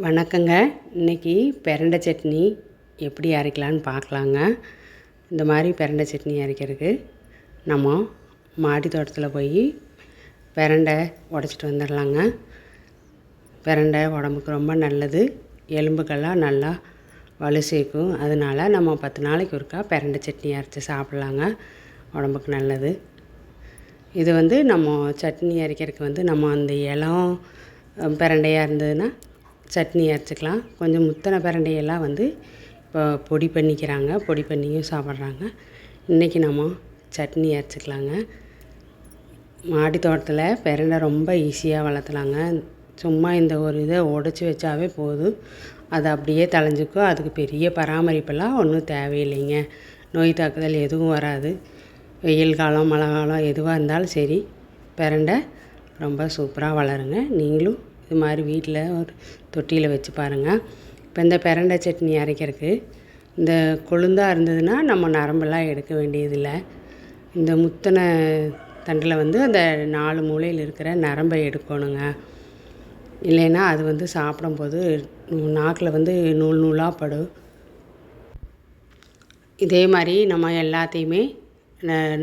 வணக்கங்க. இன்றைக்கி பிரண்டை சட்னி எப்படி அரைக்கலான்னு பார்க்கலாங்க. இந்த மாதிரி பிரண்டை சட்னி அரைக்கிறதுக்கு நம்ம மாடி தோட்டத்தில் போய் பிரண்டை உடச்சிட்டு வந்துடலாங்க. பிரண்டை உடம்புக்கு ரொம்ப நல்லது, எலும்புக்கெல்லாம் நல்லா வலு சேர்க்கும். அதனால் நம்ம 10 நாளைக்கு ஒருக்கா பிரண்டை சட்னி அரைச்சி சாப்பிட்லாங்க, உடம்புக்கு நல்லது. இது நம்ம சட்னி அரைக்கிறதுக்கு நம்ம அந்த இளம் பிரண்டையாக இருந்ததுன்னா சட்னி அரைச்சிக்கலாம். கொஞ்சம் முத்தின பிரண்டையெல்லாம் இப்போ பொடி பண்ணிக்கிறாங்க, பொடி பண்ணியும் சாப்பிட்றாங்க. இன்றைக்கி நம்ம சட்னி அரைச்சிக்கலாங்க. மாடி தோட்டத்தில் பிரண்டை ரொம்ப ஈஸியாக வளர்த்தலாங்க. சும்மா இந்த ஒரு இதை உடச்சி வச்சாவே போதும், அது அப்படியே தழைஞ்சிக்கும். அதுக்கு பெரிய பராமரிப்பெல்லாம் ஒன்றும் தேவையில்லைங்க. நோய் தாக்குதல் எதுவும் வராது. வெயில் காலம் மழை காலம் எதுவாக இருந்தாலும் சரி, பிரண்டை ரொம்ப சூப்பராக வளருங்க. நீங்களும் இது மாதிரி வீட்டில் ஒரு தொட்டியில் வச்சு பாருங்கள். இப்போ இந்த பிரண்டை சட்னி அரைக்கிறதுக்கு இந்த கொழுந்தாக இருந்ததுன்னா நம்ம நரம்பெல்லாம் எடுக்க வேண்டியதில்லை. இந்த முத்தின தண்டில் அந்த 4 மூலையில் இருக்கிற நரம்பை எடுக்கணுங்க. இல்லைன்னா அது சாப்பிடும்போது நாக்கில் நூல் நூலாக படும். இதே மாதிரி நம்ம எல்லாத்தையுமே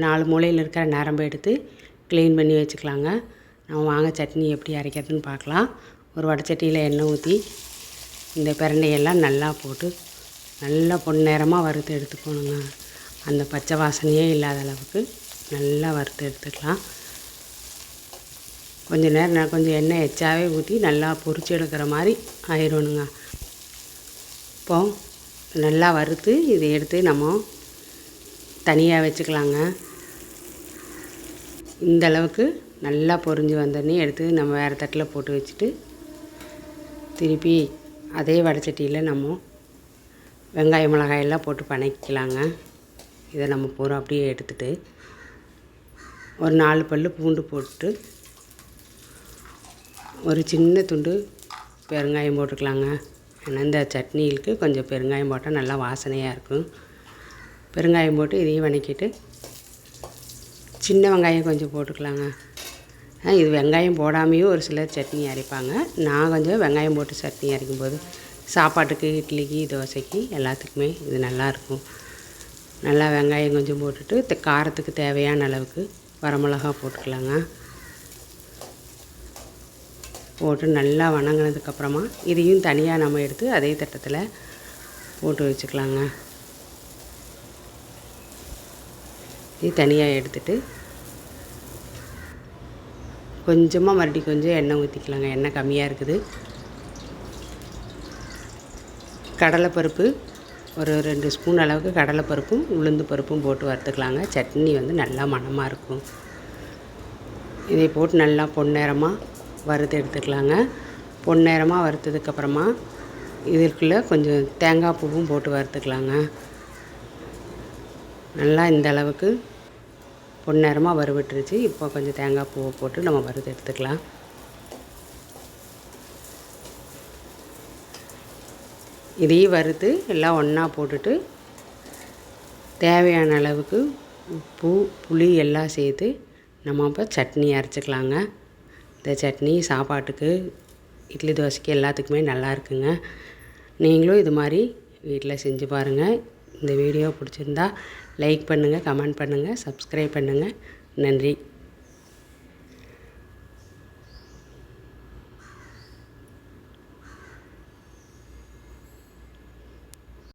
4 மூலையில் இருக்கிற நரம்பை எடுத்து க்ளீன் பண்ணி வச்சுக்கலாங்க. நம்ம வாங்க சட்னி எப்படி அரைக்கிறதுன்னு பார்க்கலாம். ஒரு வடைச்சட்டியில் எண்ணெய் ஊற்றி இந்த பிரண்டையெல்லாம் நல்லா போட்டு நல்லா பொன்னிறமாக வறுத்து எடுத்துக்கணுங்க. அந்த பச்சை வாசனையே இல்லாத அளவுக்கு நல்லா வறுத்து எடுத்துக்கலாம். கொஞ்சம் நேரம் கொஞ்சம் எண்ணெய் எச்சாவே ஊற்றி நல்லா பொரிச்சு எடுக்கிற மாதிரி ஆயிடணுங்க. இப்போது நல்லா வறுத்து இதை எடுத்து நம்ம தனியாக வச்சுக்கலாங்க. இந்த அளவுக்கு நல்லா பொரிஞ்சு வந்தோடனே எடுத்து நம்ம வேறு தட்டில் போட்டு வச்சுட்டு, திருப்பி அதே வடைச்சட்டியில் நம்ம வெங்காயம் மிளகாயெல்லாம் போட்டு வதக்கிக்கலாங்க. இதை நம்ம பூரா அப்படியே எடுத்துகிட்டு ஒரு 4 பல் பூண்டு போட்டு ஒரு சின்ன துண்டு பெருங்காயம் போட்டுக்கலாங்க. ஏன்னா இந்த சட்னிகளுக்கு கொஞ்சம் பெருங்காயம் போட்டால் நல்லா வாசனையாக இருக்கும். பெருங்காயம் போட்டு இதையும் வதக்கிட்டு சின்ன வெங்காயம் கொஞ்சம் போட்டுக்கலாங்க. இது வெங்காயம் போடாமையும் ஒரு சிலர் சட்னி அரைப்பாங்க. நான் கொஞ்சம் வெங்காயம் போட்டு சட்னி அரைக்கும்போது சாப்பாட்டுக்கு, இட்லிக்கு, தோசைக்கு எல்லாத்துக்குமே இது நல்லாயிருக்கும். நல்லா வெங்காயம் கொஞ்சம் போட்டுட்டு காரத்துக்கு தேவையான அளவுக்கு வரமிளகா போட்டுக்கலாங்க. போட்டு நல்லா வதங்கினதுக்கப்புறமா இதையும் தனியாக நம்ம எடுத்து அதே தட்டத்தில் போட்டு வச்சுக்கலாங்க. இது தனியாக எடுத்துகிட்டு கொஞ்சமாக மறுபடியும் கொஞ்சம் எண்ணெய் ஊற்றிக்கலாங்க. எண்ணெய் கம்மியாக இருக்குது. கடலைப்பருப்பு ஒரு 2 ஸ்பூன் அளவுக்கு கடலைப்பருப்பும் உளுந்து பருப்பும் போட்டு வறுத்துக்கலாங்க. சட்னி நல்லா மணமாக இருக்கும். இதை போட்டு நல்லா பொன்னிறமாக வறுத்து எடுத்துக்கலாங்க. பொன்னிறமாக வறுத்ததுக்கப்புறமா இதற்குள்ளே கொஞ்சம் தேங்காய் பூவும் போட்டு வறுத்துக்கலாங்க. நல்லா இந்த அளவுக்கு பொன்னிறமாக வறுவிட்டுருச்சு. இப்போ கொஞ்சம் தேங்காய் பூவை போட்டு நம்ம வறுத்து எடுத்துக்கலாம். இதையும் வறுத்து எல்லாம் ஒன்றா போட்டுட்டு தேவையான அளவுக்கு உப்பு, புளி எல்லாம் சேர்த்து நம்ம இப்போ சட்னி அரைச்சிக்கலாங்க. இந்த சட்னி சாப்பாட்டுக்கு, இட்லி தோசைக்கு எல்லாத்துக்குமே நல்லா இருக்குங்க. நீங்களும் இது மாதிரி வீட்டில் செஞ்சு பாருங்கள். இந்த வீடியோ பிடிச்சிருந்தா லைக் பண்ணுங்கள், கமெண்ட் பண்ணுங்கள், சப்ஸ்கிரைப் பண்ணுங்கள். நன்றி.